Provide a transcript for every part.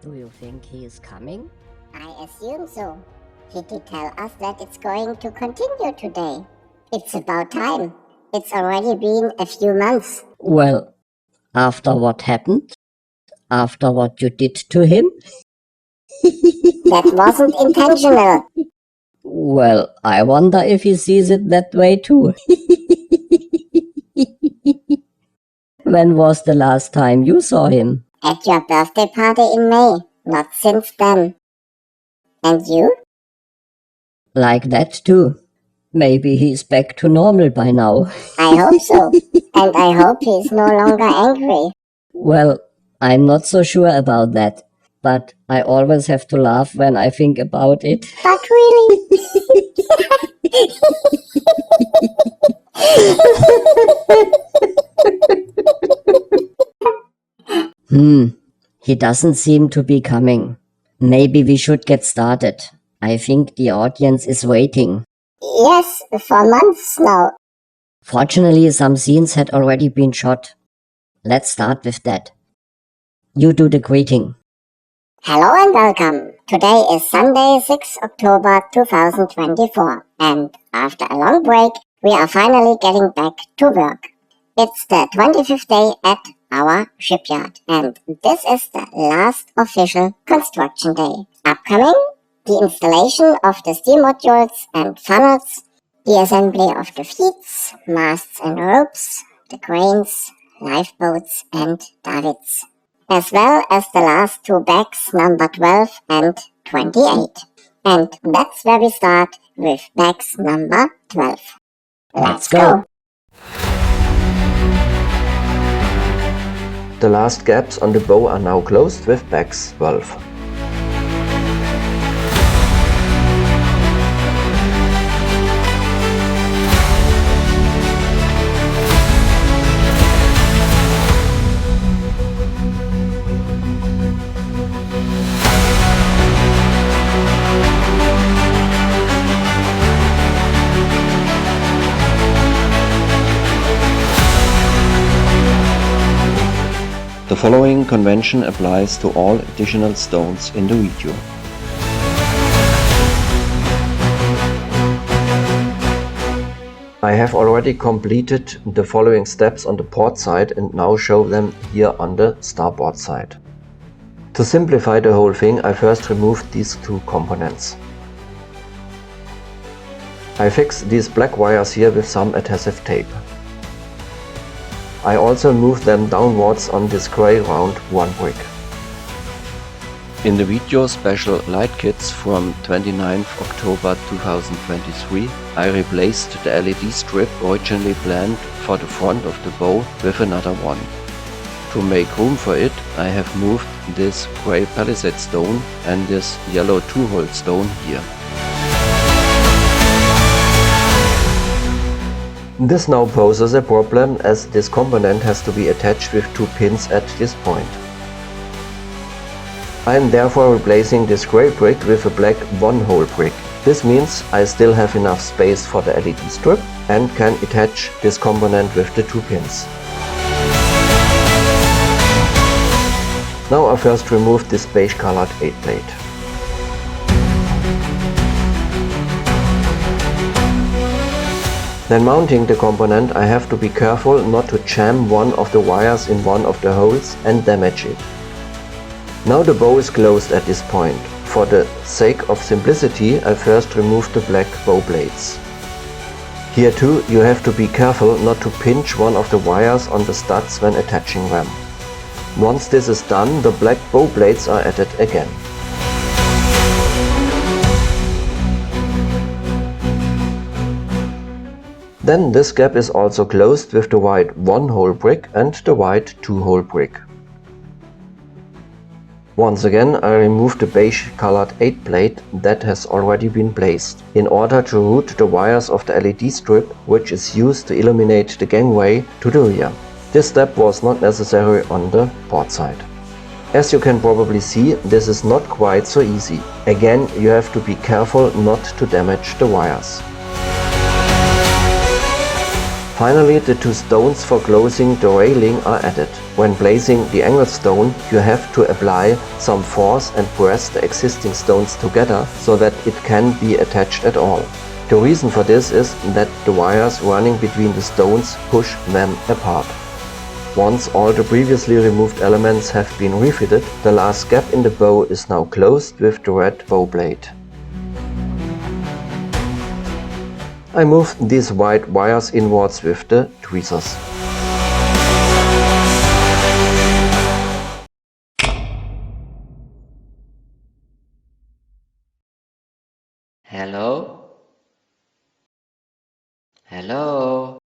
Do you think he is coming? I assume so. He did tell us that it's going to continue today. It's about time. It's already been a few months. Well, after what happened? After what you did to him? That wasn't intentional. Well, I wonder if he sees it that way too. When was the last time you saw him? At your birthday party in May. Not since then. And you? Like that too. Maybe he's back to normal by now. I hope so. And I hope he's no longer angry. Well, I'm not so sure about that. But I always have to laugh when I think about it. But really? He doesn't seem to be coming. Maybe we should get started. I think the audience is waiting. Yes, for months now. Fortunately, some scenes had already been shot. Let's start with that. You do the greeting. Hello and welcome. Today is Sunday, 6 October 2024. And after a long break, we are finally getting back to work. It's the 25th day at our shipyard. And this is the last official construction day. Upcoming, the installation of the steam modules and funnels, the assembly of the feets, masts and ropes, the cranes, lifeboats and davits, as well as the last two bags, number 12 and 28. And that's where we start with bags number 12. Let's go! The last gaps on the bow are now closed with bags 12. The following convention applies to all additional stones in the video. I have already completed the following steps on the port side and now show them here on the starboard side. To simplify the whole thing, I first removed these two components. I fixed these black wires here with some adhesive tape. I also moved them downwards on this grey round one brick. In the video special Lightkits from 29th October 2023, I replaced the LED strip originally planned for the front of the bow with another one. To make room for it, I have moved this grey palisade stone and this yellow 2-hole stone here. This now poses a problem as this component has to be attached with two pins at this point. I am therefore replacing this grey brick with a black 1-hole brick. This means I still have enough space for the LED strip and can attach this component with the two pins. Now I first remove this beige colored 8 plate. Then mounting the component, I have to be careful not to jam one of the wires in one of the holes and damage it. Now the bow is closed at this point. For the sake of simplicity, I first remove the black bow blades. Here too, you have to be careful not to pinch one of the wires on the studs when attaching them. Once this is done, the black bow blades are added again. Then this gap is also closed with the white 1-hole brick and the white 2-hole brick. Once again, I remove the beige colored 8 plate that has already been placed, in order to route the wires of the LED strip, which is used to illuminate the gangway, to the rear. This step was not necessary on the port side. As you can probably see, this is not quite so easy. Again, you have to be careful not to damage the wires. Finally, the two stones for closing the railing are added. When placing the angle stone, you have to apply some force and press the existing stones together so that it can be attached at all. The reason for this is that the wires running between the stones push them apart. Once all the previously removed elements have been refitted, the last gap in the bow is now closed with the red bow blade. I move these white wires inwards with the tweezers. Hello? Hello?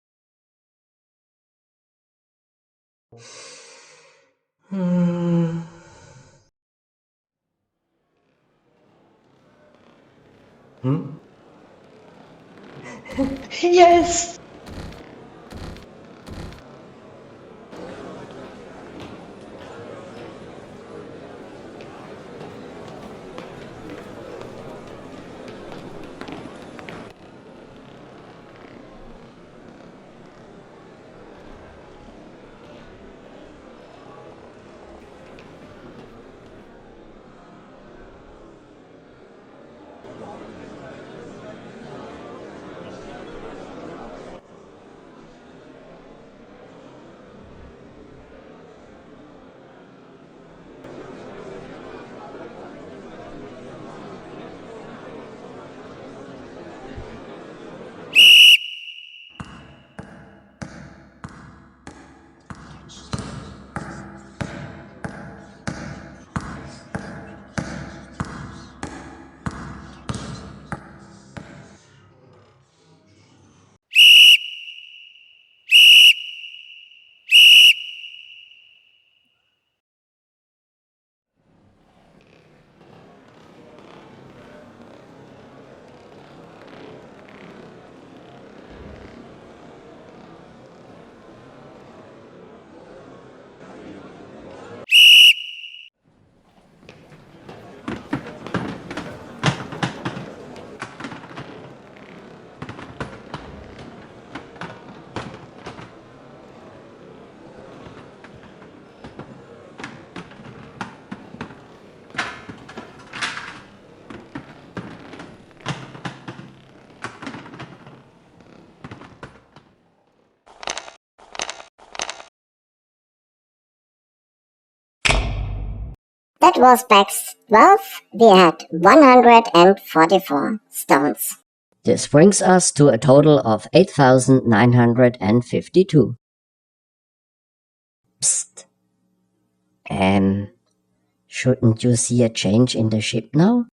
Yes! That was Pax 12. We had 144 stones. This brings us to a total of 8,952. Psst. Shouldn't you see a change in the ship now?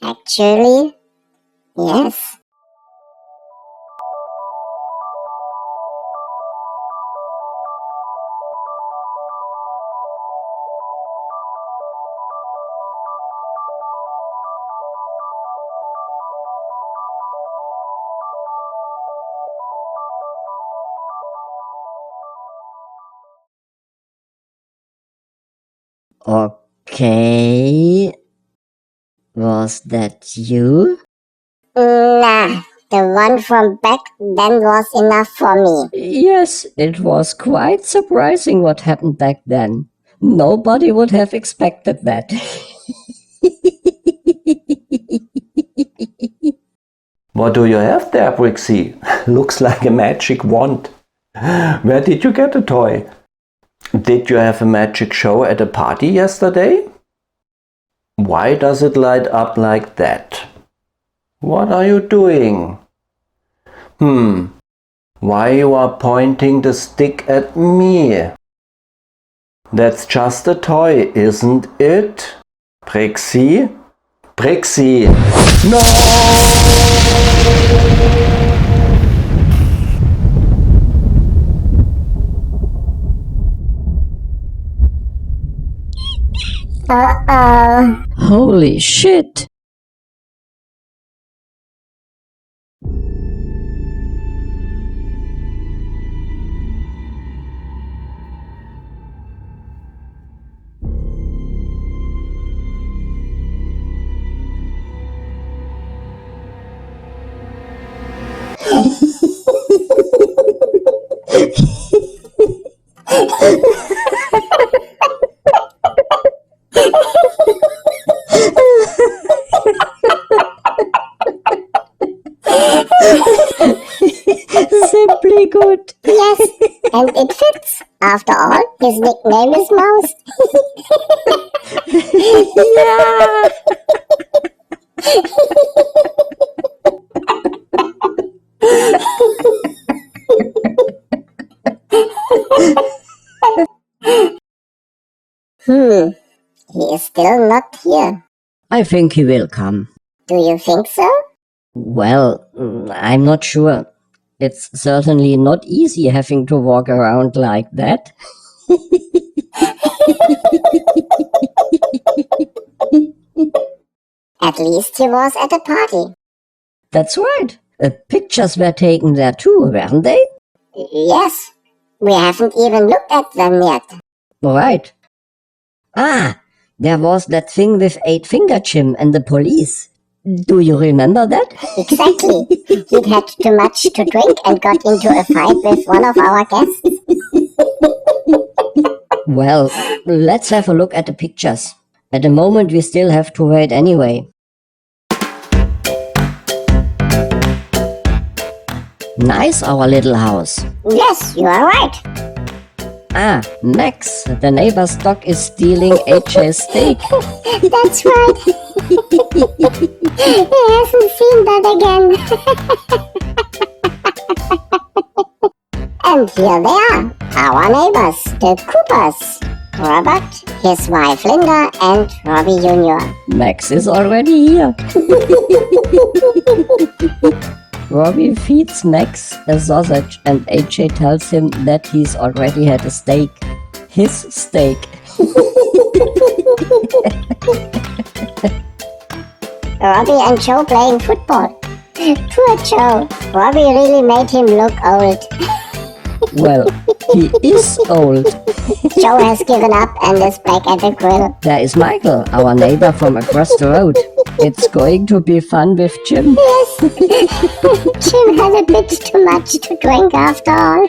Actually, yes. Okay. Was that you? Nah, the one from back then was enough for me. Yes, it was quite surprising what happened back then. Nobody would have expected that. What do you have there, Brixy? Looks like a magic wand. Where did you get the toy? Did you have a magic show at a party yesterday? Why does it light up like that? What are you doing? Why you are pointing the stick at me? That's just a toy, isn't it? Brixy? Brixy! No! Uh-oh. Holy shit! Simply good. Yes, and it fits. After all, his nickname is Mouse. Yeah. He is still not here. I think he will come. Do you think so? Well, I'm not sure. It's certainly not easy having to walk around like that. At least he was at a party. That's right. Pictures were taken there too, weren't they? Yes, we haven't even looked at them yet. Right. Ah, there was that thing with 8-finger Jim and the police. Do you remember that? Exactly. He'd had too much to drink and got into a fight with one of our guests. Well, let's have a look at the pictures. At the moment we still have to wait anyway. Nice, our little house. Yes, you are right. Ah, Max, the neighbor's dog is stealing HJ's steak. That's right. He hasn't seen that again. And here they are, our neighbors, the Coopers. Robert, his wife Linda, and Robbie Jr. Max is already here. Robbie feeds Max a sausage and AJ tells him that he's already had a steak. His steak. Robbie and Joe playing football. Poor Joe. Robbie really made him look old. Well, he is old. Joe has given up and is back at the grill. There is Michael, our neighbor from across the road. It's going to be fun with Jim. Yes. Jim had a bit too much to drink after all.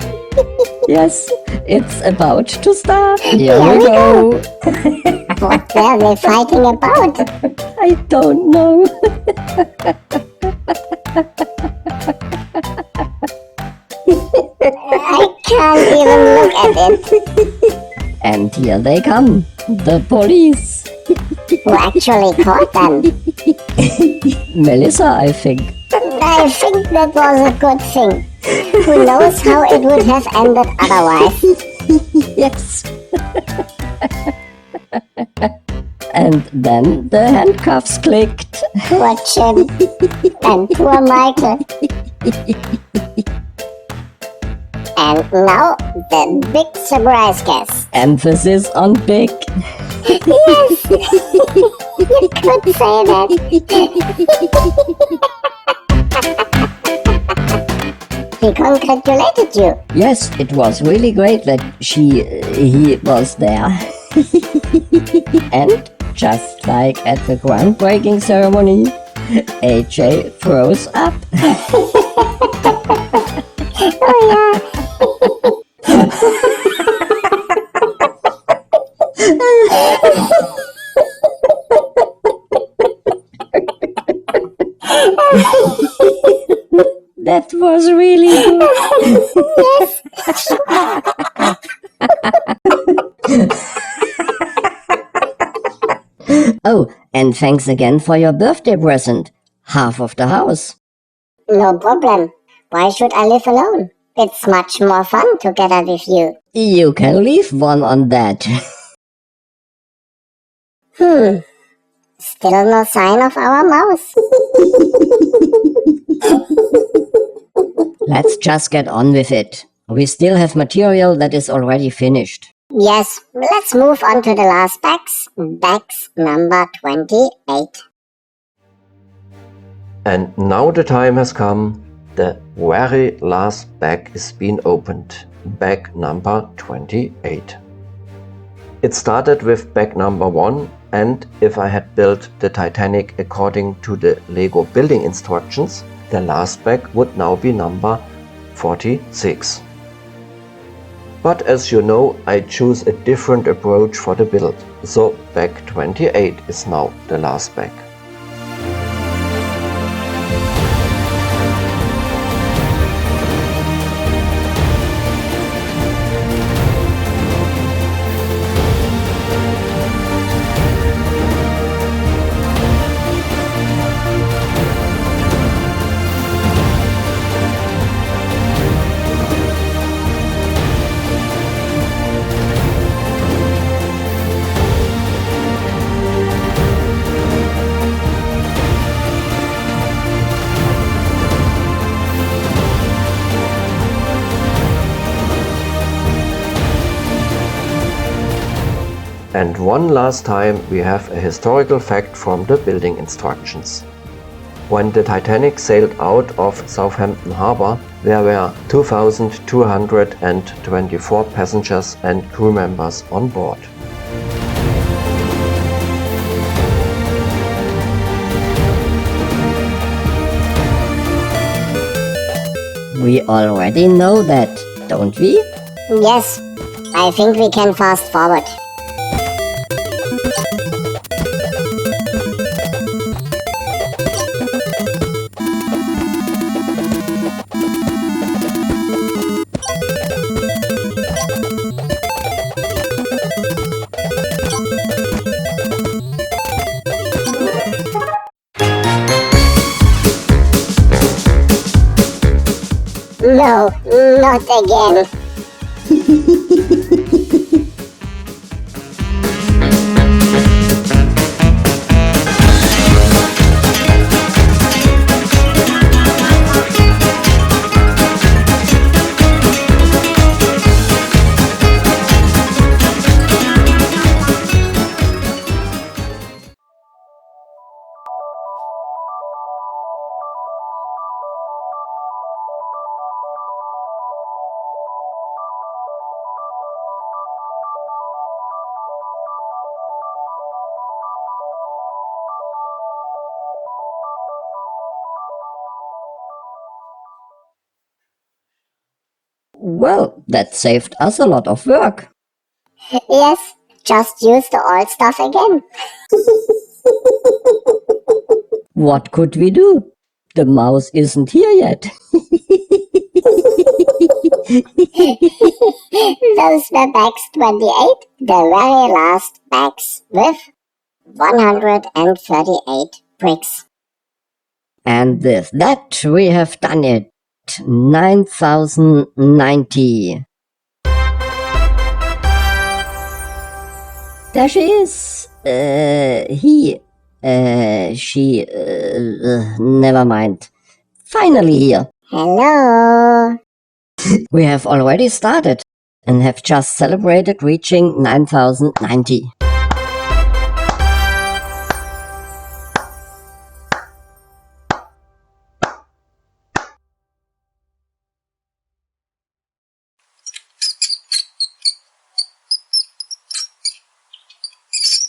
Yes, it's about to start. Here Here we we go. What were they fighting about? I don't know. I can't even look at it. And here they come, the police. Who actually caught them? Melissa, I think. I think that was a good thing. Who knows how it would have ended otherwise? Yes. And then the handcuffs clicked. Poor Jim. And poor Michael. And now the big surprise guest. Emphasis on big. Yes, you could say that. He congratulated you. Yes, it was really great that he was there. And just like at the groundbreaking ceremony, AJ froze up. Oh yeah. That was really good. Oh, and thanks again for your birthday present. Half of the house. No problem. Why should I live alone? It's much more fun together with you. You can leave one on that. Still no sign of our mouse. Let's just get on with it. We still have material that is already finished. Yes, let's move on to the last bags. Bags number 28. And now the time has come. The very last bag is being opened. Bag number 28. It started with bag number 1, and if I had built the Titanic according to the Lego building instructions, the last bag would now be number 46. But as you know, I choose a different approach for the build, so bag 28 is now the last bag. And one last time we have a historical fact from the building instructions. When the Titanic sailed out of Southampton Harbour, there were 2,224 passengers and crew members on board. We already know that, don't we? Yes, I think we can fast forward. No, not again. Well, that saved us a lot of work. Yes, just use the old stuff again. What could we do? The mouse isn't here yet. Those were bags 28, the very last bags with 138 bricks. And with that we have done it. 9,090. There she is. She, never mind. Finally here. Hello. We have already started and have just celebrated reaching 9,090.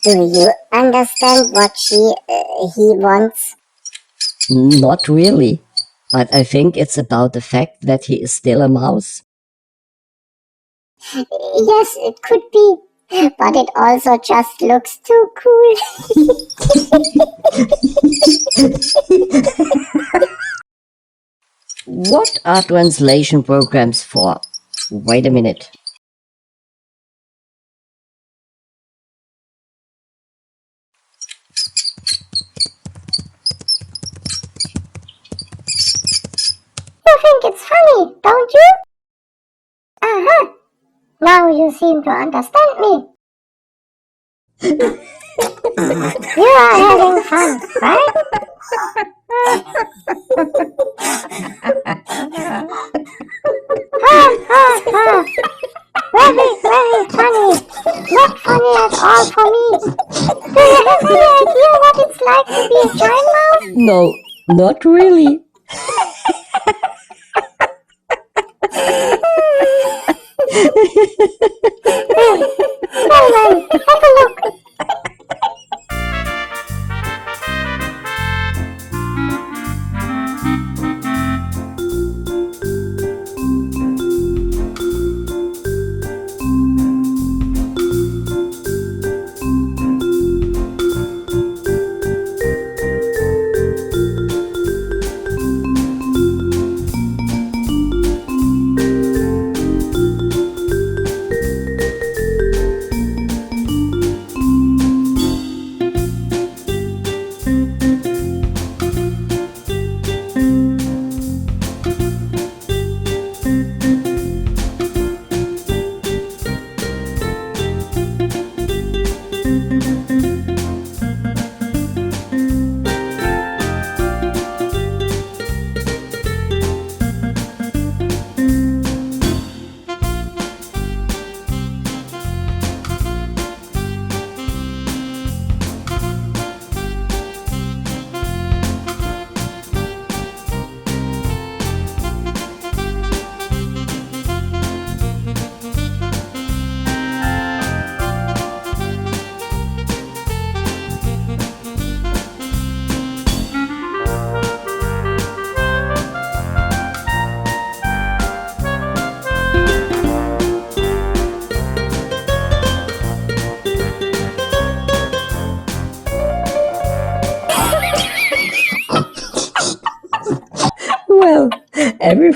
Do you understand what he wants? Not really, but I think it's about the fact that he is still a mouse. Yes, it could be, but it also just looks too cool. What are translation programs for? Wait a minute. You think it's funny, don't you? Uh-huh. Now you seem to understand me. You are having fun, right? Ha ha ha! Very, very funny. Not funny at all for me. Do you have any idea what it's like to be a giant mouse? No, not really. Well then, have a look.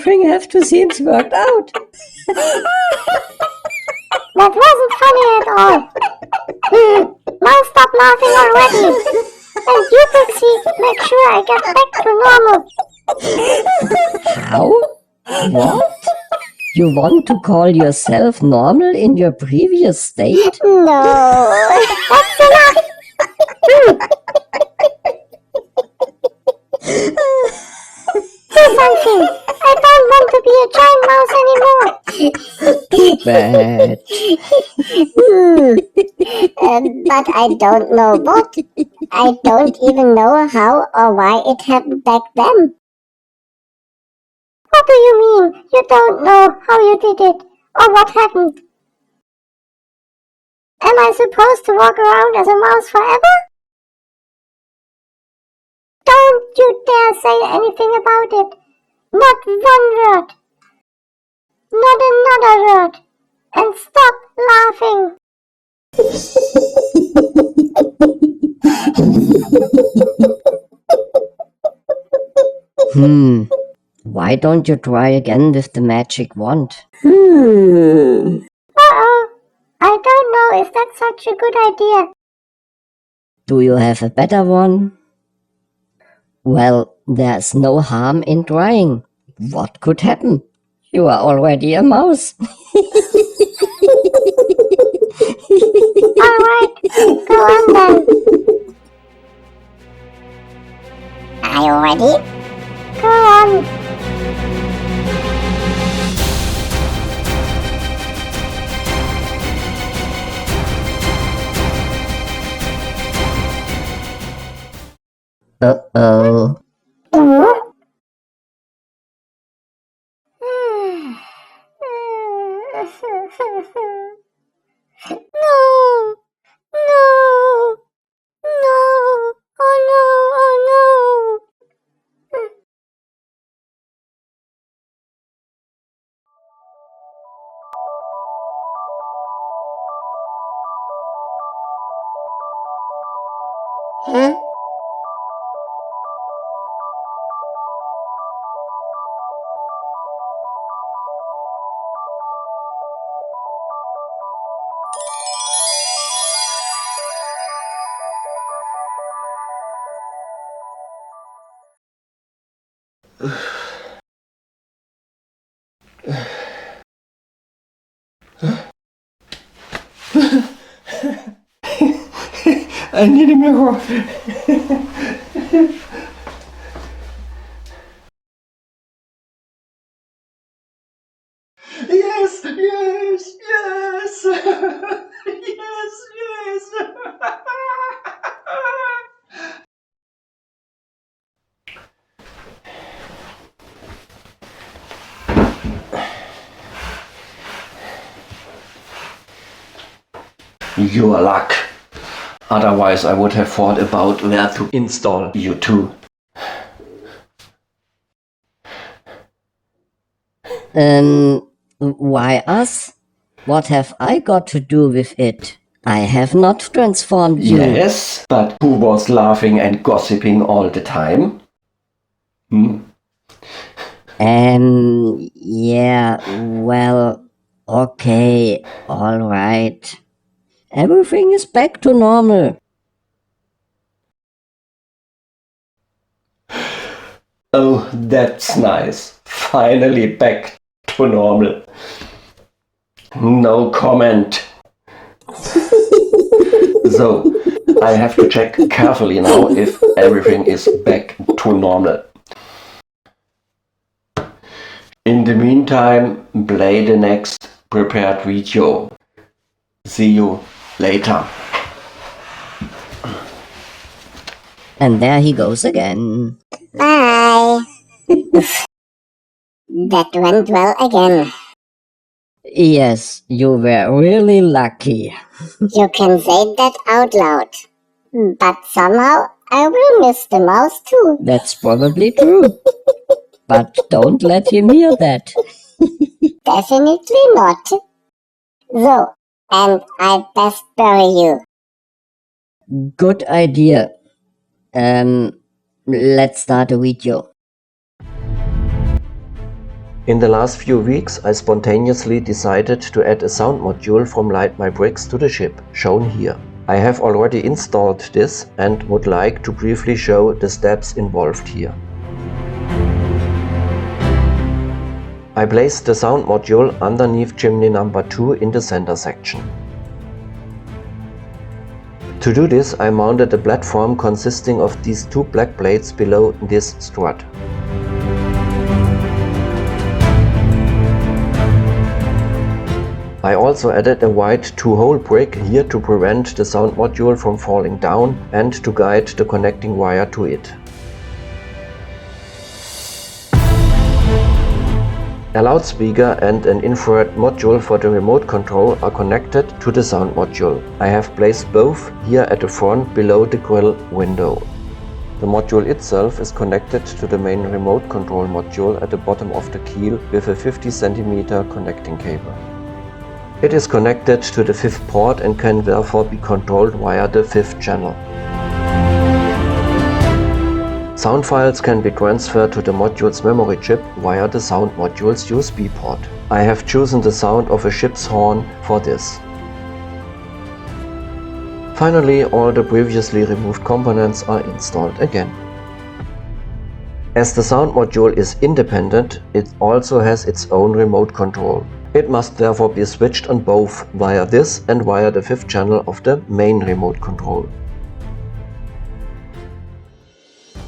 everything have to seems worked out. That wasn't funny at all. Now stop laughing already. And you, Brixy, make sure I get back to normal. How? What? You want to call yourself normal in your previous state? No, that's enough. Do something. I don't want to be a giant mouse anymore. Bad. But I don't know what. I don't even know how or why it happened back then. What do you mean? You don't know how you did it or what happened? Am I supposed to walk around as a mouse forever? Don't you dare say anything about it. Not one word. Not another word. And stop laughing. Why don't you try again with the magic wand? Uh-oh. I don't know if that's such a good idea. Do you have a better one? Well, there's no harm in trying. What could happen? You are already a mouse. Alright, go on then. Are you ready? Go on. Uh-oh. No, no, no, oh no, oh no. Huh? I need a mirror. Yes, yes, yes. Yes, yes. Your luck. Otherwise I would have thought about where to install you two. Why us? What have I got to do with it? I have not transformed you. Yes, but who was laughing and gossiping all the time? Yeah, well, okay, alright. Everything is back to normal. Oh, that's nice. Finally back to normal. No comment. So, I have to check carefully now if everything is back to normal. In the meantime, play the next prepared video. See you later. And there he goes again. Bye. That went well again. Yes, you were really lucky. You can say that out loud. But somehow I will miss the mouse too. That's probably true. But don't let him hear that. Definitely not. So, and I best bury you. Good idea. Let's start a video. In the last few weeks, I spontaneously decided to add a sound module from Light My Bricks to the ship, shown here. I have already installed this and would like to briefly show the steps involved here. I placed the sound module underneath chimney number 2 in the center section. To do this, I mounted a platform consisting of these 2 black plates below this strut. I also added a white 2-hole brick here to prevent the sound module from falling down and to guide the connecting wire to it. A loudspeaker and an infrared module for the remote control are connected to the sound module. I have placed both here at the front below the grill window. The module itself is connected to the main remote control module at the bottom of the keel with a 50 cm connecting cable. It is connected to the 5th port and can therefore be controlled via the 5th channel. Sound files can be transferred to the module's memory chip via the sound module's USB port. I have chosen the sound of a ship's horn for this. Finally, all the previously removed components are installed again. As the sound module is independent, it also has its own remote control. It must therefore be switched on both via this and via the 5th channel of the main remote control.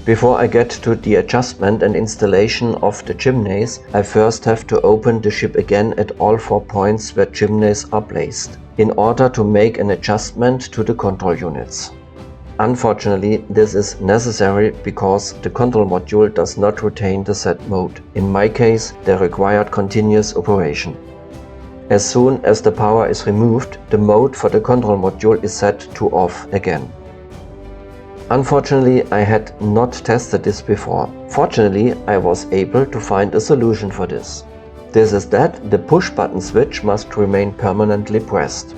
Before I get to the adjustment and installation of the chimneys, I first have to open the ship again at all 4 points where chimneys are placed, in order to make an adjustment to the control units. Unfortunately, this is necessary because the control module does not retain the set mode, in my case the required continuous operation. As soon as the power is removed, the mode for the control module is set to off again. Unfortunately, I had not tested this before. Fortunately, I was able to find a solution for this. This is that the push button switch must remain permanently pressed.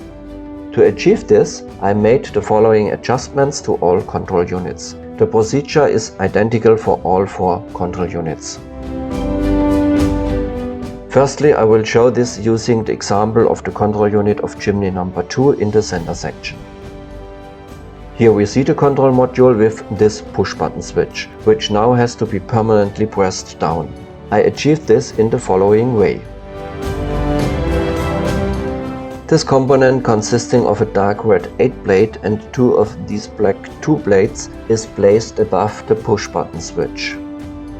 To achieve this, I made the following adjustments to all control units. The procedure is identical for all 4 control units. Firstly, I will show this using the example of the control unit of chimney number 2 in the center section. Here we see the control module with this push button switch, which now has to be permanently pressed down. I achieved this in the following way. This component, consisting of a dark red 8 plate and 2 of these black 2 plates, is placed above the push button switch.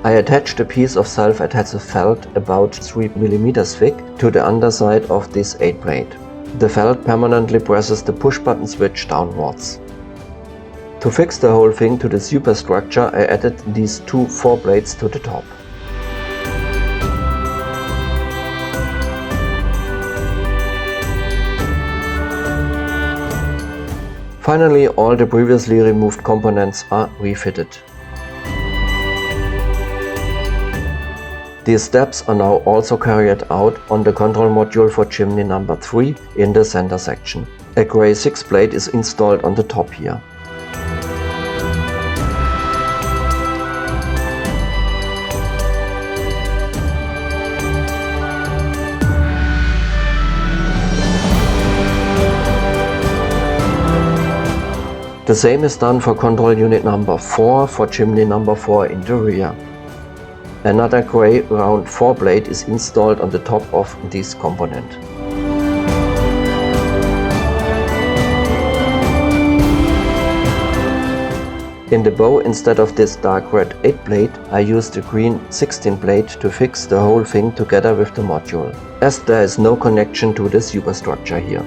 I attached a piece of self-adhesive felt about 3 mm thick to the underside of this 8 plate. The felt permanently presses the push button switch downwards. To fix the whole thing to the superstructure, I added these 2 4 plates to the top. Finally, all the previously removed components are refitted. These steps are now also carried out on the control module for chimney number 3 in the center section. A grey 6 plate is installed on the top here. The same is done for control unit number 4 for chimney number 4 in the rear. Another grey round 4 plate is installed on the top of this component. In the bow, instead of this dark red 8 plate, I used the green 16 plate to fix the whole thing together with the module, as there is no connection to the superstructure here.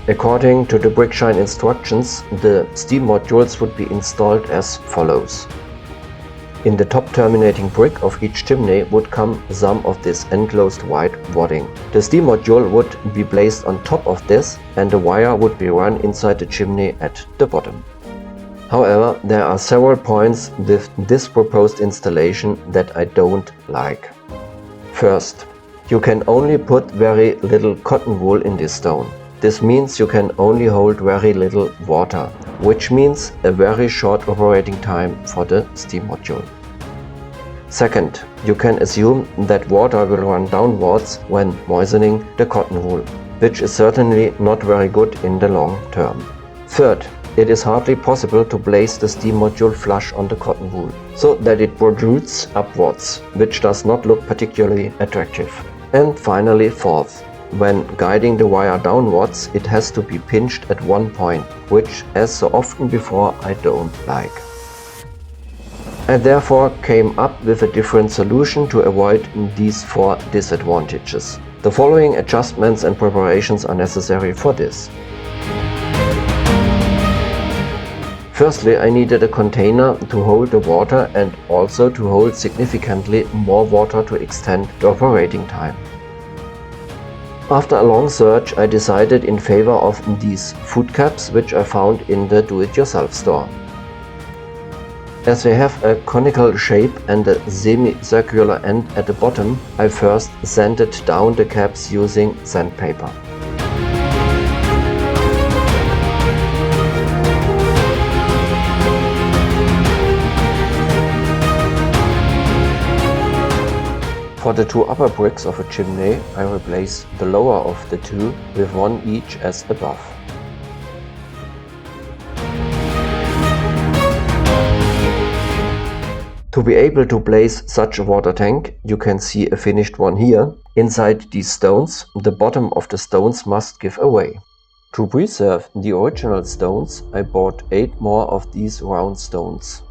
According to the Brixy instructions, the steam modules would be installed as follows. In the top terminating brick of each chimney would come some of this enclosed white wadding. The steam module would be placed on top of this and the wire would be run inside the chimney at the bottom. However, there are several points with this proposed installation that I don't like. First, you can only put very little cotton wool in this stone. This means you can only hold very little water, which means a very short operating time for the steam module. Second, you can assume that water will run downwards when moistening the cotton wool, which is certainly not very good in the long term. Third, it is hardly possible to place the steam module flush on the cotton wool, so that it protrudes upwards, which does not look particularly attractive. And finally, fourth, when guiding the wire downwards, it has to be pinched at one point, which, as so often before, I don't like. I therefore came up with a different solution to avoid these 4 disadvantages. The following adjustments and preparations are necessary for this. Firstly, I needed a container to hold the water and also to hold significantly more water to extend the operating time. After a long search, I decided in favor of these food caps, which I found in the do-it-yourself store. As they have a conical shape and a semicircular end at the bottom, I first sanded down the caps using sandpaper. For the 2 upper bricks of a chimney, I replace the lower of the 2 with 1 each as above. To be able to place such a water tank, you can see a finished one here. Inside these stones, the bottom of the stones must give away. To preserve the original stones, I bought 8 more of these round stones.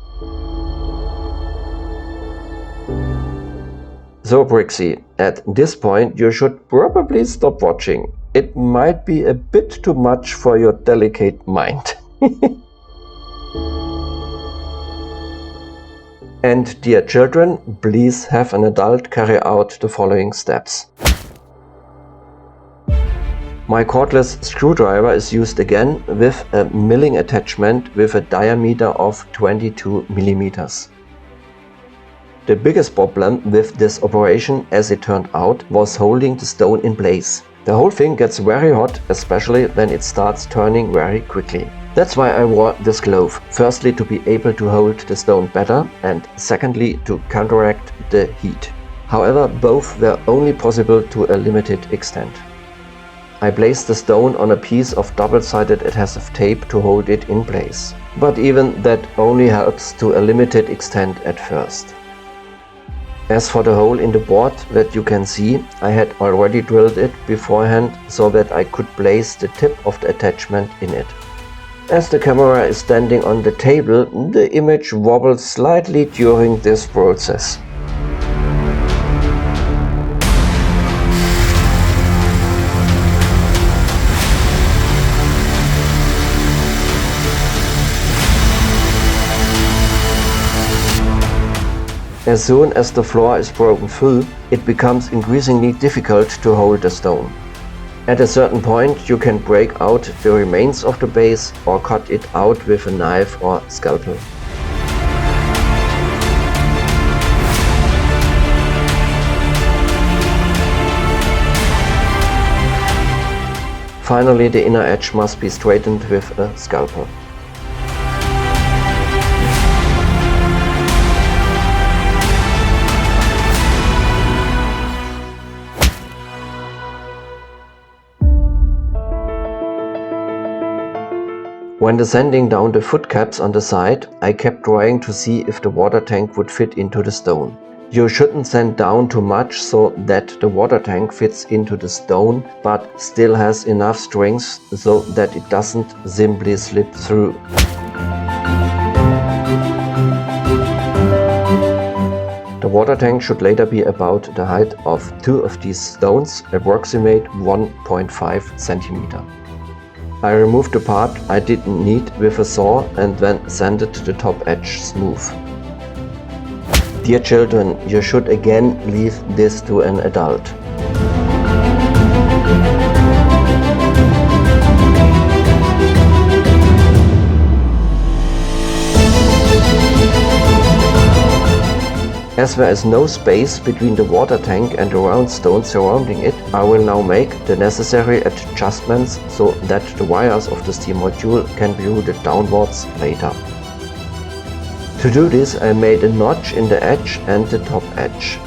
So Brixy, at this point you should probably stop watching. It might be a bit too much for your delicate mind. And dear children, please have an adult carry out the following steps. My cordless screwdriver is used again with a milling attachment with a diameter of 22 millimeters. The biggest problem with this operation, as it turned out, was holding the stone in place. The whole thing gets very hot, especially when it starts turning very quickly. That's why I wore this glove, firstly to be able to hold the stone better and secondly to counteract the heat. However, both were only possible to a limited extent. I placed the stone on a piece of double-sided adhesive tape to hold it in place. But even that only helps to a limited extent at first. As for the hole in the board that you can see, I had already drilled it beforehand so that I could place the tip of the attachment in it. As the camera is standing on the table, the image wobbles slightly during this process. As soon as the floor is broken through, it becomes increasingly difficult to hold the stone. At a certain point you can break out the remains of the base or cut it out with a knife or scalpel. Finally, the inner edge must be straightened with a scalpel. When sanding down the foot caps on the side, I kept trying to see if the water tank would fit into the stone. You shouldn't sand down too much so that the water tank fits into the stone but still has enough strength so that it doesn't simply slip through. The water tank should later be about the height of 2 of these stones, approximate 1.5 centimeter. I removed the part I didn't need with a saw and then sanded the top edge smooth. Dear children, you should again leave this to an adult. As there is no space between the water tank and the round stone surrounding it, I will now make the necessary adjustments so that the wires of the steam module can be routed downwards later. To do this, I made a notch in the edge and the top edge.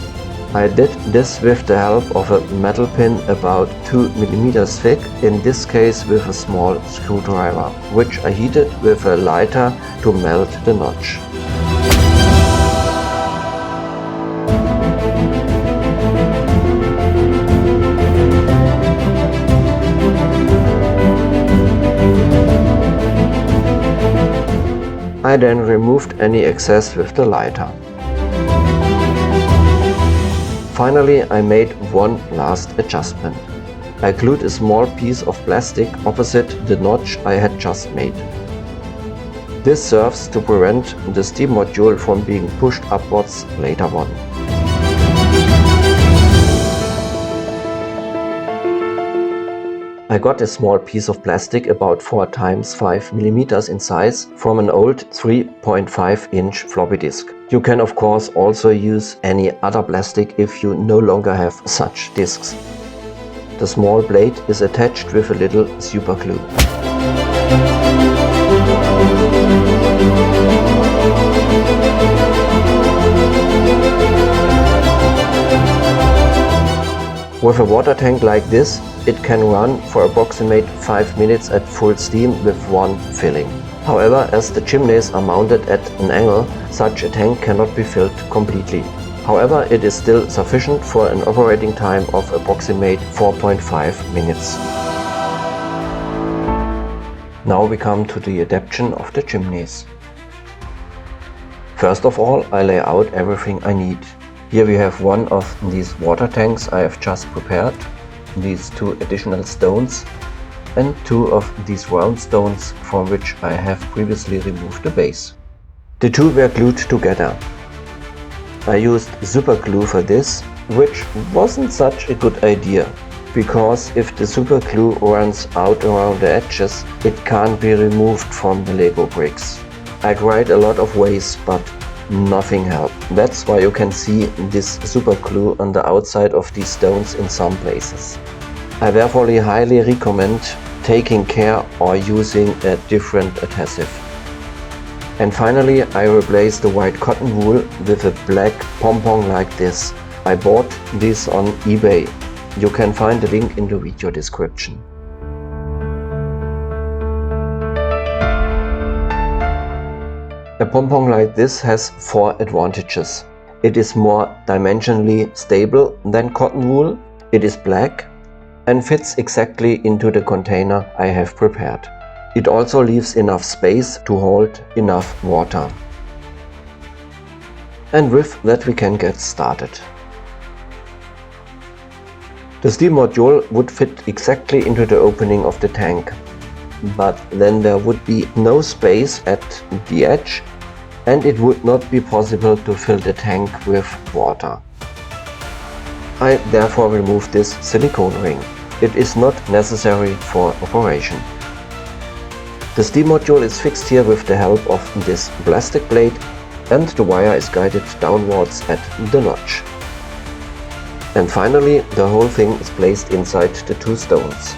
I did this with the help of a metal pin about 2 mm thick, in this case with a small screwdriver, which I heated with a lighter to melt the notch. I then removed any excess with the lighter. Finally, I made one last adjustment. I glued a small piece of plastic opposite the notch I had just made. This serves to prevent the steam module from being pushed upwards later on. I got a small piece of plastic about 4 x 5 mm in size from an old 3.5-inch floppy disk. You can of course also use any other plastic if you no longer have such disks. The small blade is attached with a little super glue. With a water tank like this, it can run for approximately 5 minutes at full steam with one filling. However, as the chimneys are mounted at an angle, such a tank cannot be filled completely. However, it is still sufficient for an operating time of approximately 4.5 minutes. Now we come to the adaptation of the chimneys. First of all, I lay out everything I need. Here we have one of these water tanks I have just prepared, these 2 additional stones, and 2 of these round stones from which I have previously removed the base. The 2 were glued together. I used super glue for this, which wasn't such a good idea, because if the super glue runs out around the edges, it can't be removed from the Lego bricks. I tried a lot of ways, but nothing helped. That's why you can see this super glue on the outside of these stones in some places. I therefore highly recommend taking care or using a different adhesive. And finally, I replaced the white cotton wool with a black pom-pom like this. I bought this on eBay. You can find the link in the video description. A pom-pom like this has 4 advantages. It is more dimensionally stable than cotton wool, it is black, and fits exactly into the container I have prepared. It also leaves enough space to hold enough water. And with that we can get started. The steam module would fit exactly into the opening of the tank, but then there would be no space at the edge and it would not be possible to fill the tank with water. I therefore removed this silicone ring. It is not necessary for operation. The steam module is fixed here with the help of this plastic plate and the wire is guided downwards at the notch. And finally, the whole thing is placed inside the 2 stones.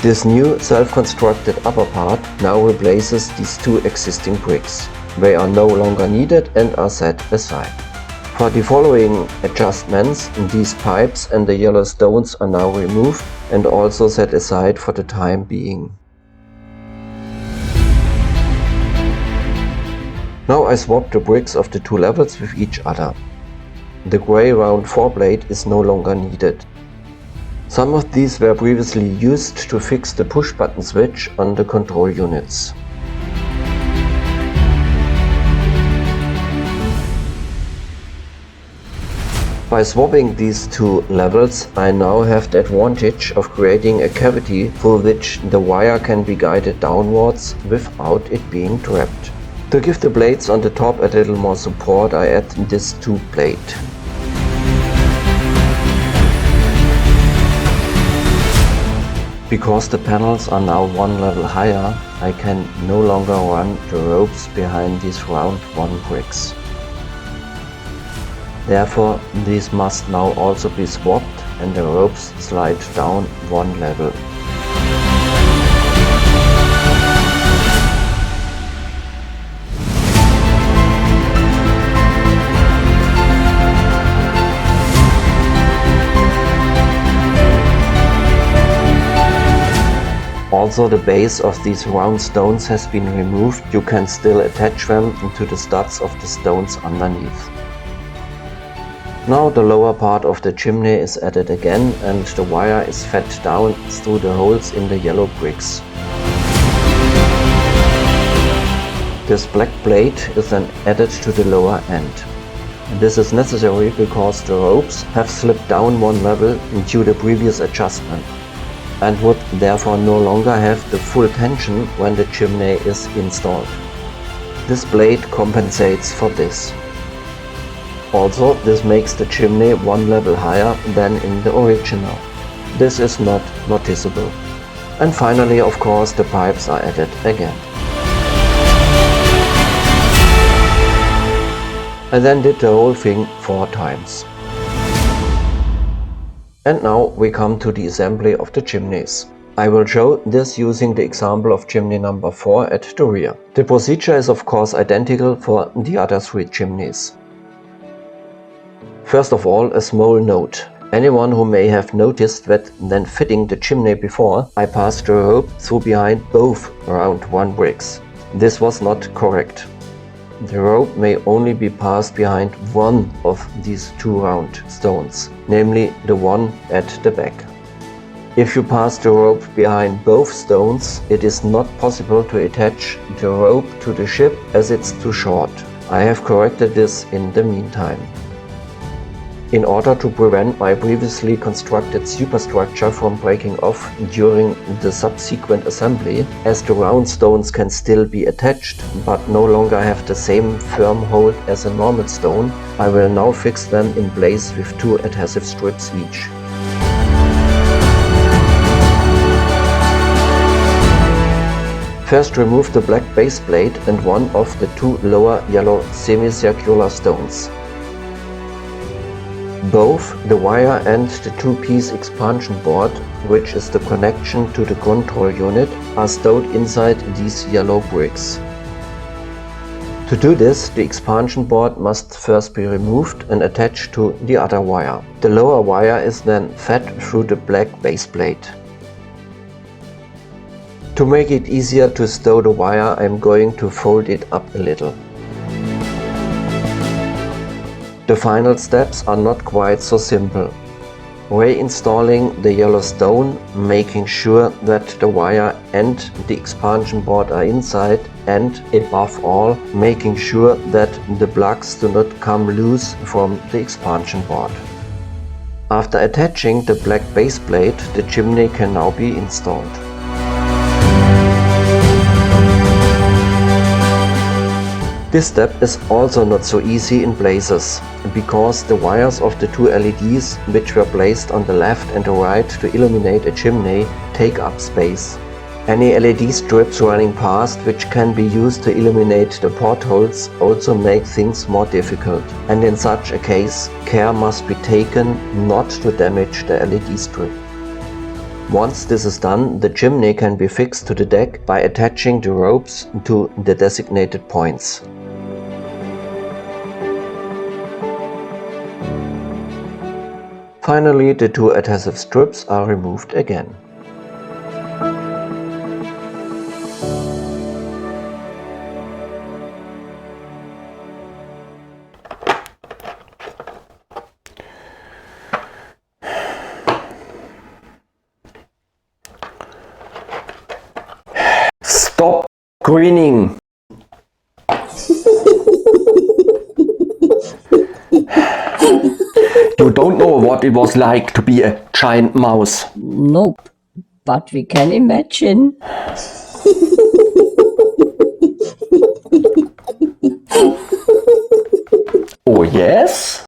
This new self-constructed upper part now replaces these 2 existing bricks. They are no longer needed and are set aside. For the following adjustments, these pipes and the yellow stones are now removed and also set aside for the time being. Now I swap the bricks of the 2 levels with each other. The grey round 4 blade is no longer needed. Some of these were previously used to fix the push button switch on the control units. By swapping these 2 levels, I now have the advantage of creating a cavity through which the wire can be guided downwards without it being trapped. To give the blades on the top a little more support, I add this 2 plate. Because the panels are now one level higher, I can no longer run the ropes behind these round one bricks. Therefore, these must now also be swapped and the ropes slide down one level. Also, the base of these round stones has been removed. You can still attach them to the studs of the stones underneath. Now the lower part of the chimney is added again and the wire is fed down through the holes in the yellow bricks. This black plate is then added to the lower end. This is necessary because the ropes have slipped down one level due to the previous adjustment, and would therefore no longer have the full tension when the chimney is installed. This blade compensates for this. Also, this makes the chimney one level higher than in the original. This is not noticeable. And finally, of course, the pipes are added again. I then did the whole thing 4 times. And now we come to the assembly of the chimneys. I will show this using the example of chimney number 4 at the rear. The procedure is of course identical for the other 3 chimneys. First of all, a small note. Anyone who may have noticed that when fitting the chimney before, I passed the rope through behind both round one bricks. This was not correct. The rope may only be passed behind one of these 2 round stones, namely the one at the back. If you pass the rope behind both stones, it is not possible to attach the rope to the ship as it's too short. I have corrected this in the meantime. In order to prevent my previously constructed superstructure from breaking off during the subsequent assembly, as the round stones can still be attached but no longer have the same firm hold as a normal stone, I will now fix them in place with 2 adhesive strips each. First, remove the black base plate and one of the 2 lower yellow semicircular stones. Both the wire and the 2-piece expansion board, which is the connection to the control unit, are stowed inside these yellow bricks. To do this, the expansion board must first be removed and attached to the other wire. The lower wire is then fed through the black base plate. To make it easier to stow the wire, I am going to fold it up a little. The final steps are not quite so simple. Reinstalling the yellow stone, making sure that the wire and the expansion board are inside, and above all, making sure that the plugs do not come loose from the expansion board. After attaching the black base plate, the chimney can now be installed. This step is also not so easy in places, because the wires of the 2 LEDs, which were placed on the left and the right to illuminate a chimney, take up space. Any LED strips running past, which can be used to illuminate the portholes, also make things more difficult, and in such a case, care must be taken not to damage the LED strip. Once this is done, the chimney can be fixed to the deck by attaching the ropes to the designated points. Finally, the 2 adhesive strips are removed again. Stop grinning! You don't know what it was like to be a giant mouse. Nope, but we can imagine. Oh yes?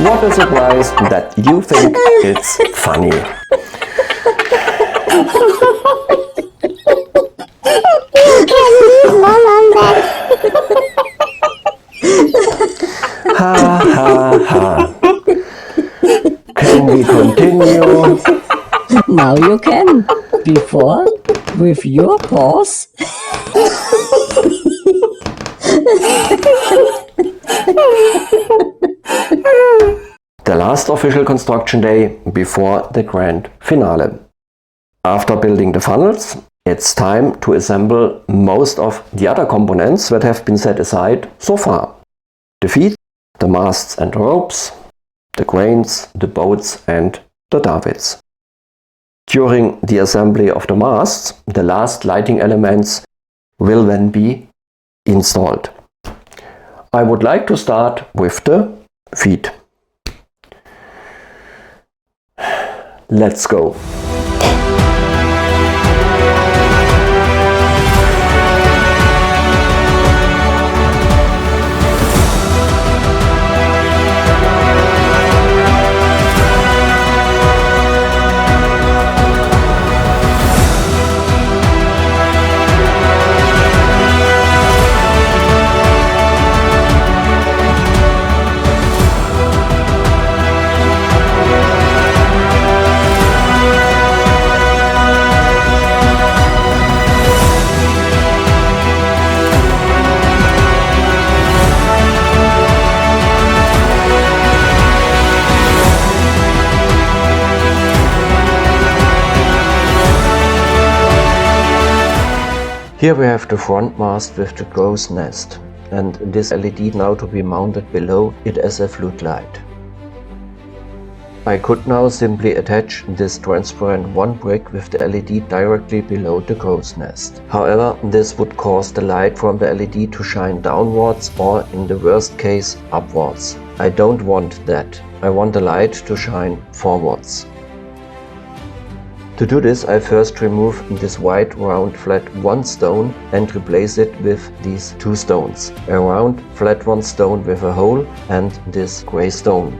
What a surprise that you think it's funny. You can leave Mom on that. Ha ha ha. Can we continue? Now you can. Before, with your paws. The last official construction day before the grand finale. After building the funnels, it's time to assemble most of the other components that have been set aside so far. The feet, the masts and ropes, the cranes, the boats and the davits. During the assembly of the masts, the last lighting elements will then be installed. I would like to start with the feet. Let's go. Here we have the front mast with the crow's nest, and this LED now to be mounted below it as a floodlight. I could now simply attach this transparent one brick with the LED directly below the crow's nest. However, this would cause the light from the LED to shine downwards or, in the worst case, upwards. I don't want that. I want the light to shine forwards. To do this, I first remove this white round flat one stone and replace it with these two stones. A round flat one stone with a hole and this grey stone.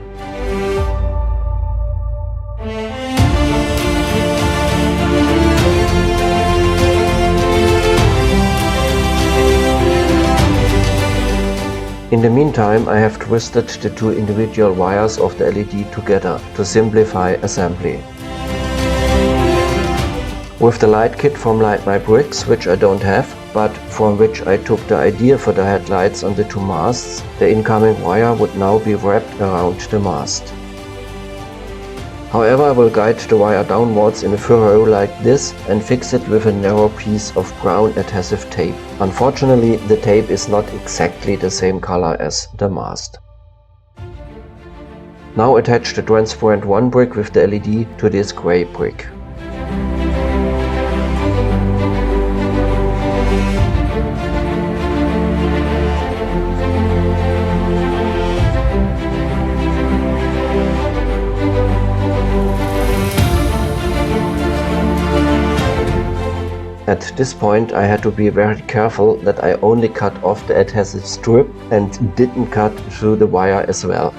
In the meantime, I have twisted the two individual wires of the LED together to simplify assembly. With the light kit from Light My Bricks, which I don't have, but from which I took the idea for the headlights on the two masts, the incoming wire would now be wrapped around the mast. However, I will guide the wire downwards in a furrow like this and fix it with a narrow piece of brown adhesive tape. Unfortunately, the tape is not exactly the same color as the mast. Now attach the transparent one brick with the LED to this grey brick. At this point I had to be very careful that I only cut off the adhesive strip and didn't cut through the wire as well.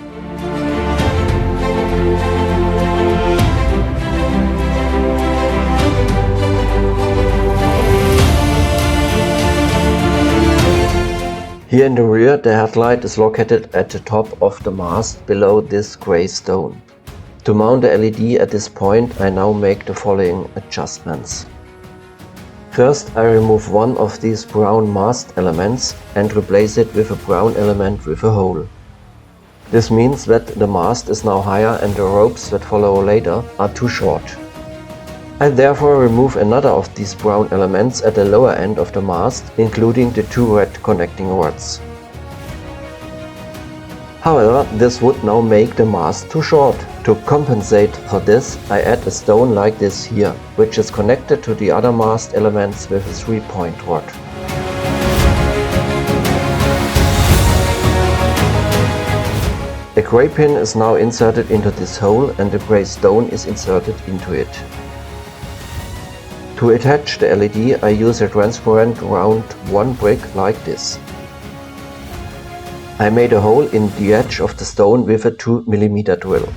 Here in the rear, the headlight is located at the top of the mast below this grey stone. To mount the LED at this point, I now make the following adjustments. First, I remove one of these brown mast elements and replace it with a brown element with a hole. This means that the mast is now higher and the ropes that follow later are too short. I therefore remove another of these brown elements at the lower end of the mast, including the two red connecting rods. However, this would now make the mast too short. To compensate for this, I add a stone like this here, which is connected to the other mast elements with a 3-point rod. A grey pin is now inserted into this hole and a grey stone is inserted into it. To attach the LED, I use a transparent round one brick like this. I made a hole in the edge of the stone with a 2mm drill.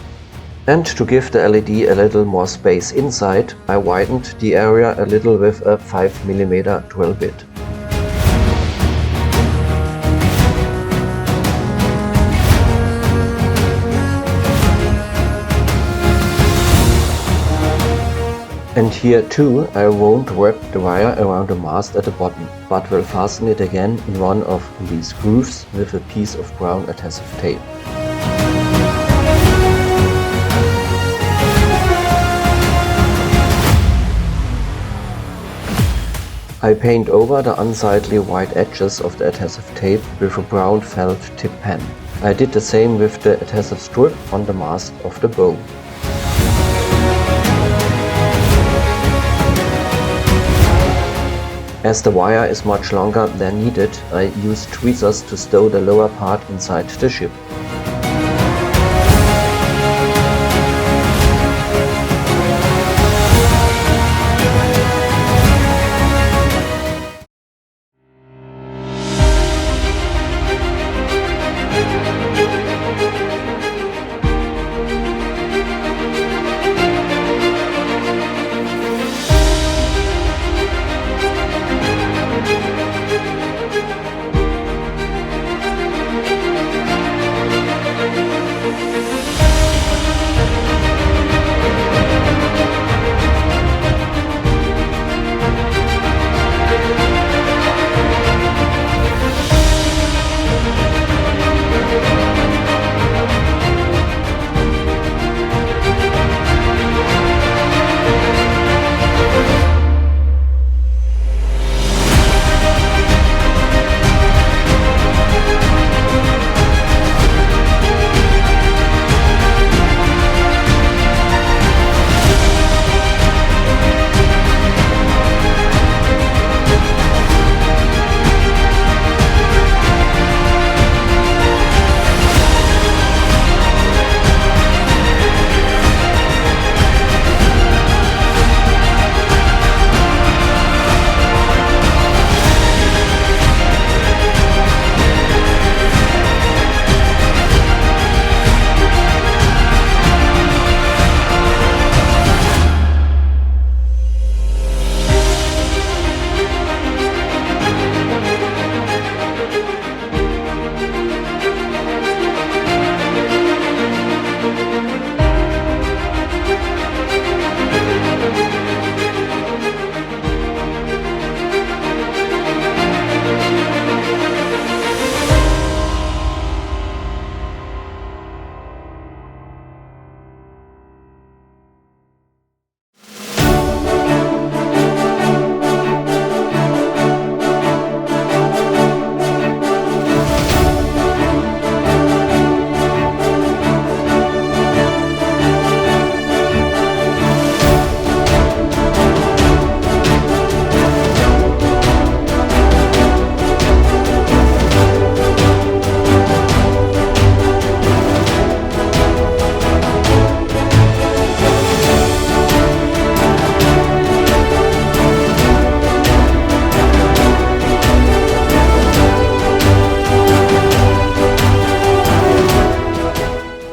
And to give the LED a little more space inside, I widened the area a little with a 5mm drill bit. And here too, I won't wrap the wire around the mast at the bottom, but will fasten it again in one of these grooves with a piece of brown adhesive tape. I paint over the unsightly white edges of the adhesive tape with a brown felt tip pen. I did the same with the adhesive strip on the mast of the bow. As the wire is much longer than needed, I used tweezers to stow the lower part inside the ship.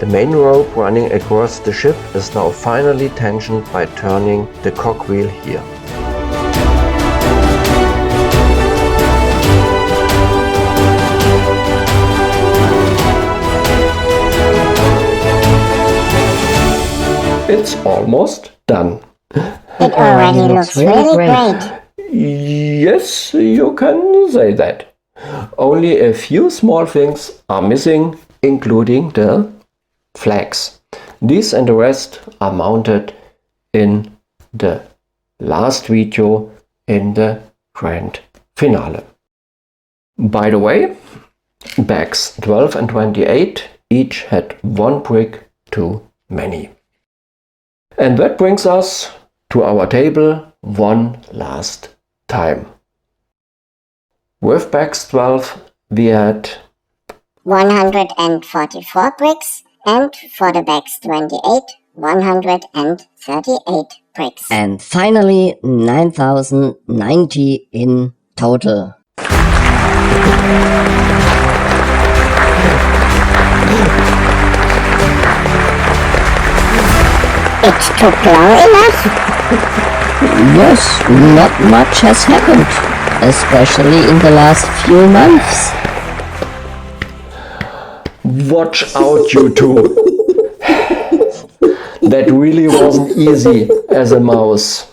The main rope running across the ship is now finally tensioned by turning the cogwheel here. It's almost done. It already looks really great. Yes, you can say that. Only a few small things are missing, including the flags. These and the rest are mounted in the last video in the grand finale. By the way, bags 12 and 28 each had one brick too many. And that brings us to our table one last time. With bags 12 we had 144 bricks, and for the bags 28, 138 bricks. And finally 9,090 in total. It took long enough? Yes, not much has happened, especially in the last few months. Watch out, you two. That really wasn't easy as a mouse.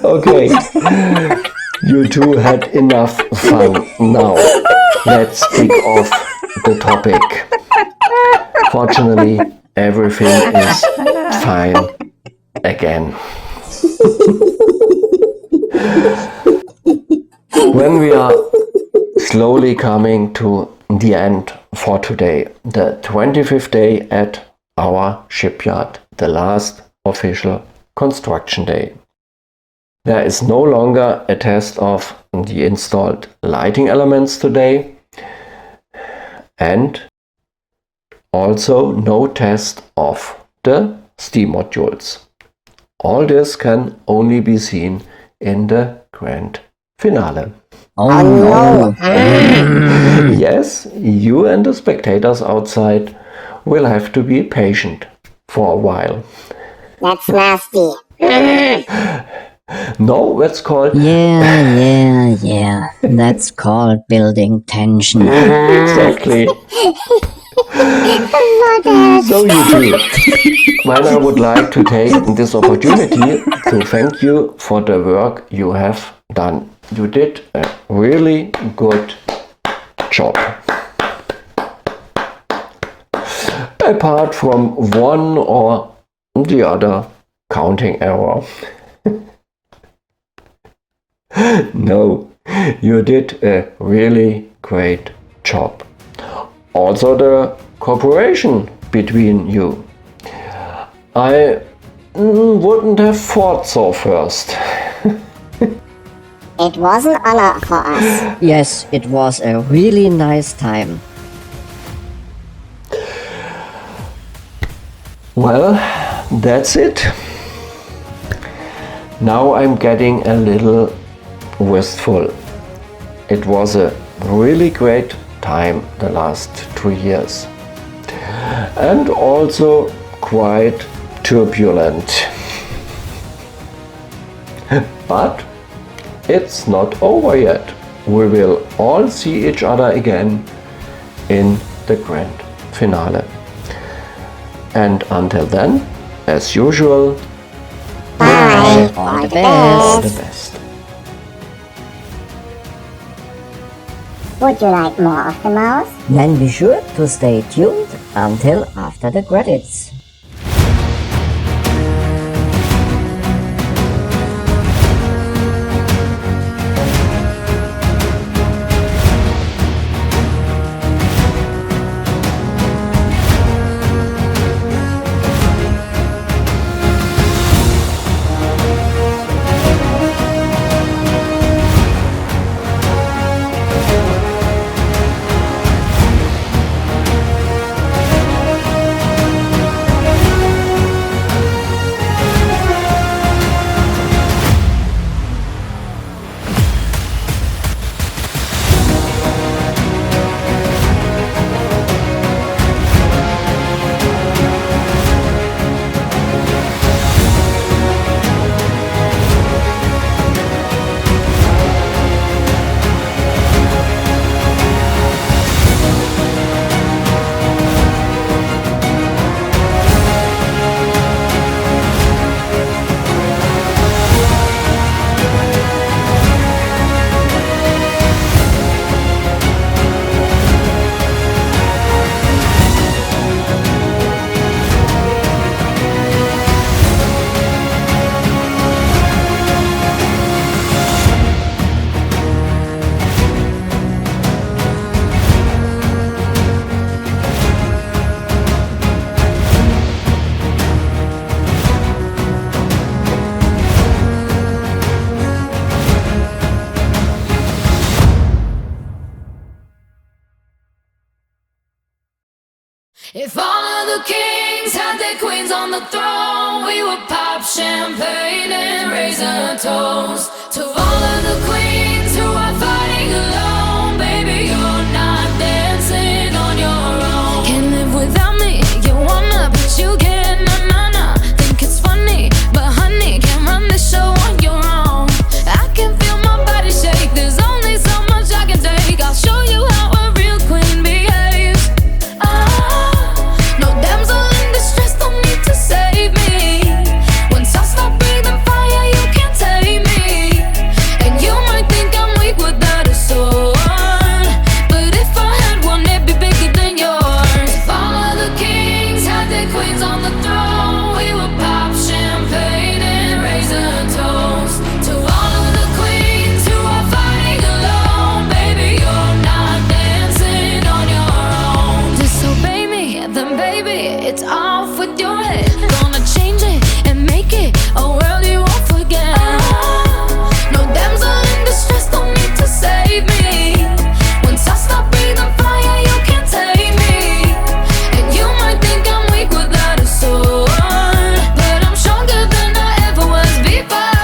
Okay, you two had enough fun. Now, let's kick off the topic. Fortunately, everything is fine again. When we are slowly coming to the end for today, the 25th day at our shipyard, the last official construction day. There is no longer a test of the installed lighting elements today, and also no test of the steam modules. All this can only be seen in the grand finale. Oh no! Yes, you and the spectators outside will have to be patient for a while. That's nasty. No, that's called... Yeah. That's called building tension. Exactly. So you two, well, I would like to take this opportunity to thank you for the work you have done. You did a really good job. Apart from one or the other counting error. No, you did a really great job. Also the cooperation between you. I wouldn't have thought so first. It was an honor for us. Yes, it was a really nice time. Well, that's it. Now I'm getting a little wistful. It was a really great time the last 2 years. And also quite turbulent. But it's not over yet. We will all see each other again in the grand finale. And until then, as usual, Bye. All the all best. the best. Would you like more of the mouse? Then be sure to stay tuned until after the credits. queens on the throne. We would pop champagne and raise a toast to all of the queens who are fighting alone. Baby, you're not dancing on your own. Can't live without me, you wanna, but you can't. Nah. Think it's funny, but honey, can't run this show on your own. I can feel my body shake, there's only so much I can take. I'll show you how a real queen behaves. No damsel in distress, don't need to save me. Once I stop breathing fire, you can't tame me. And you might think I'm weak without a sword, but if I had one, it'd be bigger than yours. If all of the kings had their queens on the throne, we would pop champagne and raise a toast to all of the queens who are fighting alone. Baby, you're not dancing on your own. Disobey me, then baby, it's off with your head. Gonna change it and make it a world you won't forget. No damsel in distress, don't need to save me. Once I stop breathing fire, you can't take me. And you might think I'm weak without a sword, but I'm stronger than I ever was before.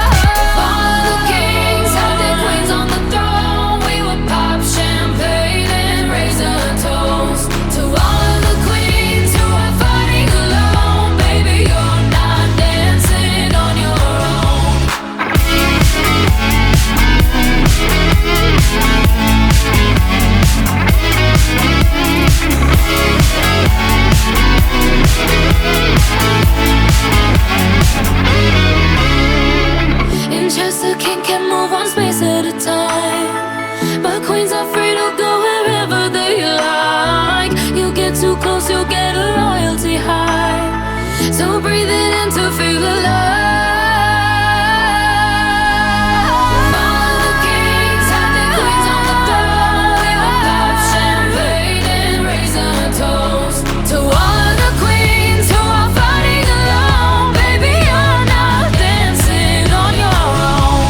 If all of the kings had their queens on the throne, we would pop champagne and raise a toast to all of the queens who are fighting alone. Baby, you're not dancing on your own. In chess, a king can move one space at a time, but queens are free to go wherever they like. You get too close, you'll get a royalty high. So breathe it in to feel alive. All of the kings had their queens on the throne. We would pop champagne and raise a toast to all of the queens who are fighting alone. Baby, you're not dancing on your own.